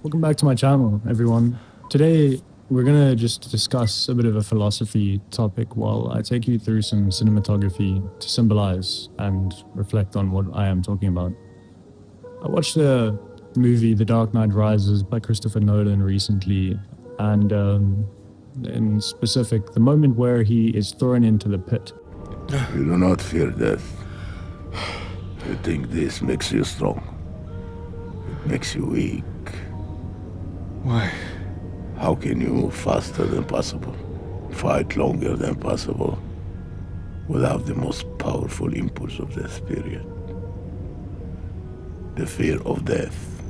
Welcome back to my channel, everyone. Today, we're gonna just discuss a bit of a philosophy topic while I take you through some cinematography to symbolize and reflect on what I am talking about. I watched the movie The Dark Knight Rises by Christopher Nolan recently, and in specific, the moment where he is thrown into the pit. You do not fear death. You think this makes you strong. It makes you weak. Why? How can you move faster than possible, fight longer than possible, without the most powerful impulse of the spirit? The fear of death.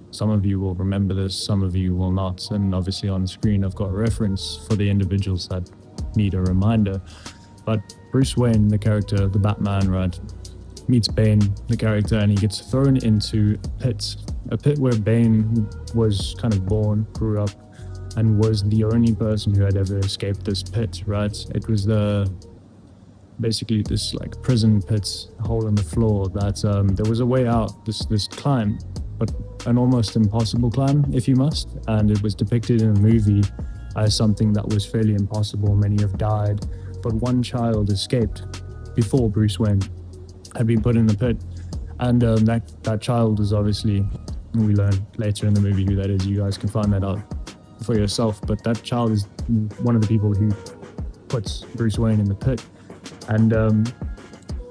Some of you will remember this, some of you will not, and obviously on screen I've got reference for the individuals that need a reminder. But Bruce Wayne, the character, the Batman, right, meets Bane, the character, and he gets thrown into a pit where Bane was kind of born, grew up, and was the only person who had ever escaped this pit, right? It was basically this like prison pit, hole in the floor that there was a way out, this climb, but an almost impossible climb if you must, and it was depicted in a movie as something that was fairly impossible. Many have died, but one child escaped before Bruce Wayne had been put in the pit, and that child is obviously, we learn later in the movie who that is. You guys can find that out for yourself, but that child is one of the people who puts Bruce Wayne in the pit. And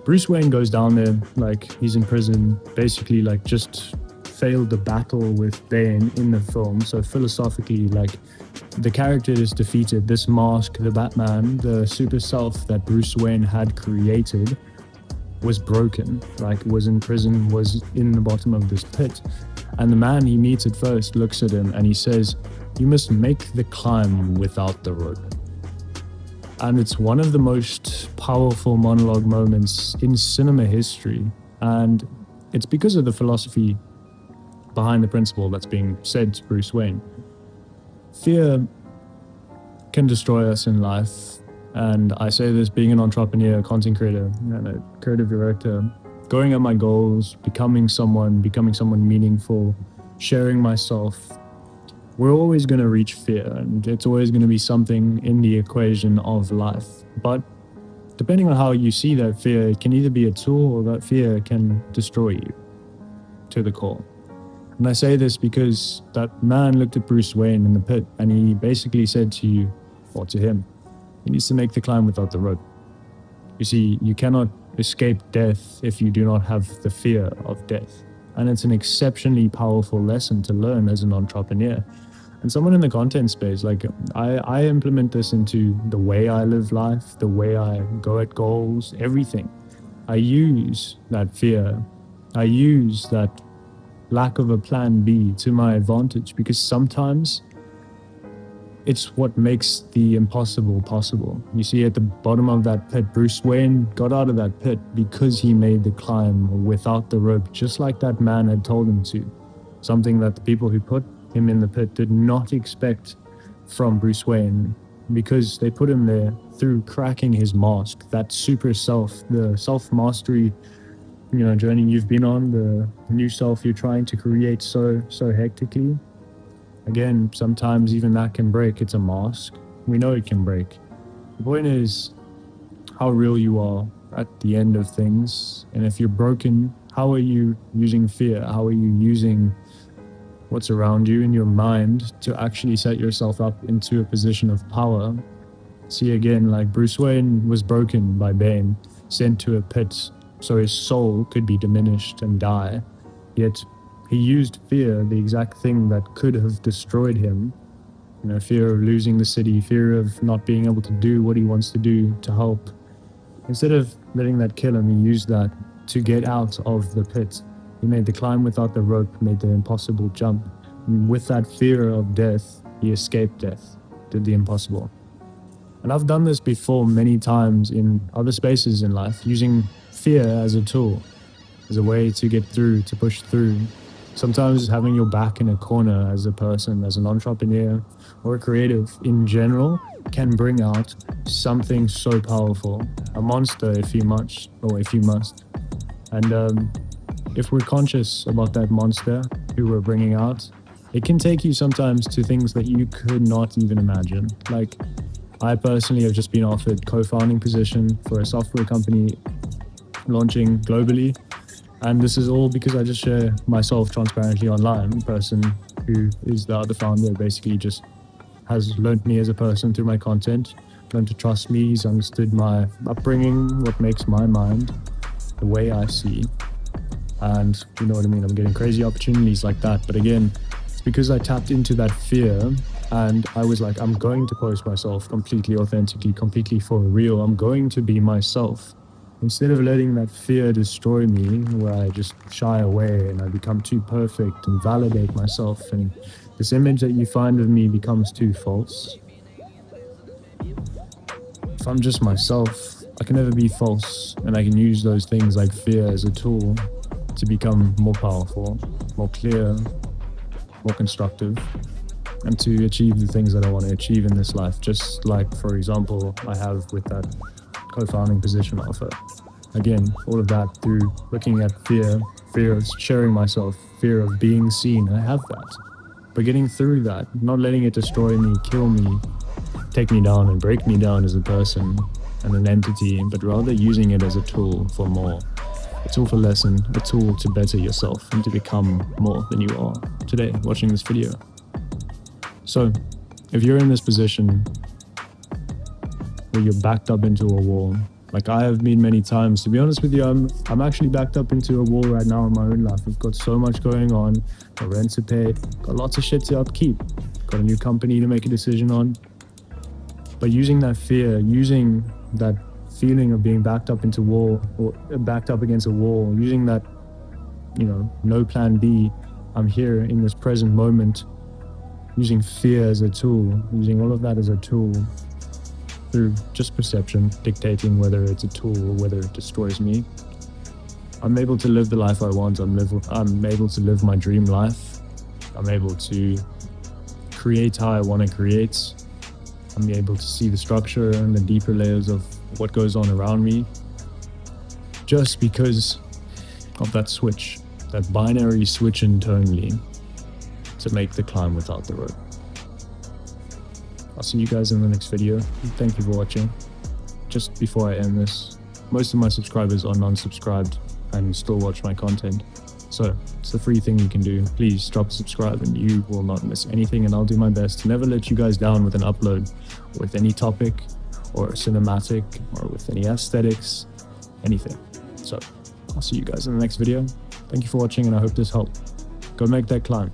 Bruce Wayne goes down there, like he's in prison, basically like just failed the battle with Bane in the film. So philosophically, like the character is defeated. This mask, the Batman, the super self that Bruce Wayne had created was broken, like was in prison, was in the bottom of this pit. And the man he meets at first looks at him and he says, "You must make the climb without the rope." And it's one of the most powerful monologue moments in cinema history. And it's because of the philosophy behind the principle that's being said to Bruce Wayne. Fear can destroy us in life. And I say this being an entrepreneur, content creator, and a creative director, going at my goals, becoming someone meaningful, sharing myself. We're always going to reach fear, and it's always going to be something in the equation of life. But depending on how you see that fear, it can either be a tool or that fear can destroy you to the core. And I say this because that man looked at Bruce Wayne in the pit and he basically said to you, or to him, he needs to make the climb without the rope. You see, you cannot escape death if you do not have the fear of death. And it's an exceptionally powerful lesson to learn as an entrepreneur. And someone in the content space, like I implement this into the way I live life, the way I go at goals, everything. I use that fear. I use that lack of a plan B to my advantage, because sometimes it's what makes the impossible possible. You see, at the bottom of that pit, Bruce Wayne got out of that pit because he made the climb without the rope, just like that man had told him to. Something that the people who put him in the pit did not expect from Bruce Wayne, because they put him there through cracking his mask, that super self, the self-mastery, journey you've been on, the new self you're trying to create so hectically. Again, sometimes even that can break. It's a mask. We know it can break. The point is how real you are at the end of things. And if you're broken, how are you using fear? How are you using what's around you in your mind to actually set yourself up into a position of power? See, again, like Bruce Wayne was broken by Bane, sent to a pit so his soul could be diminished and die. Yet he used fear, the exact thing that could have destroyed him. Fear of losing the city, fear of not being able to do what he wants to do to help. Instead of letting that kill him, he used that to get out of the pit. He made the climb without the rope, made the impossible jump. And with that fear of death, he escaped death, did the impossible. And I've done this before many times in other spaces in life, using fear as a tool, as a way to get through, to push through. Sometimes having your back in a corner as a person, as an entrepreneur or a creative in general, can bring out something so powerful, a monster if you must. And if we're conscious about that monster who we're bringing out, it can take you sometimes to things that you could not even imagine. Like, I personally have just been offered co-founding position for a software company launching globally. And this is all because I just share myself transparently online. The person who is the other founder basically just has learned me as a person through my content, learned to trust me. He's understood my upbringing, what makes my mind, the way I see. And you know what I mean? I'm getting crazy opportunities like that. But again, it's because I tapped into that fear and I was like, I'm going to post myself completely authentically, completely for real. I'm going to be myself. Instead of letting that fear destroy me, where I just shy away and I become too perfect and validate myself, and this image that you find of me becomes too false. If I'm just myself, I can never be false, and I can use those things like fear as a tool to become more powerful, more clear, more constructive, and to achieve the things that I want to achieve in this life. Just like, for example, I have with that co-founding position offer. Again, all of that through looking at fear of sharing myself, fear of being seen. I have that. But getting through that, not letting it destroy me, kill me, take me down and break me down as a person and an entity, but rather using it as a tool for more. A tool for lesson, a tool to better yourself and to become more than you are today watching this video. So, if you're in this position where you're backed up into a wall, like I have been many times, to be honest with you, I'm actually backed up into a wall right now in my own life. I've got so much going on, got rent to pay, got lots of shit to upkeep, got a new company to make a decision on. But using that fear, using that feeling of being backed up into wall or backed up against a wall, using that, no plan B, I'm here in this present moment, using fear as a tool, using all of that as a tool through just perception, dictating whether it's a tool or whether it destroys me. I'm able to live the life I want. I'm able to live my dream life. I'm able to create how I want to create. I'm able to see the structure and the deeper layers of what goes on around me just because of that switch, that binary switch internally to make the climb without the rope. I'll see you guys in the next video. Thank you for watching. Just before I end this, most of my subscribers are non-subscribed and still watch my content. So it's the free thing you can do. Please drop a subscribe and you will not miss anything, and I'll do my best to never let you guys down with an upload, with any topic or cinematic or with any aesthetics, anything. So I'll see you guys in the next video. Thank you for watching and I hope this helped. Go make that climb.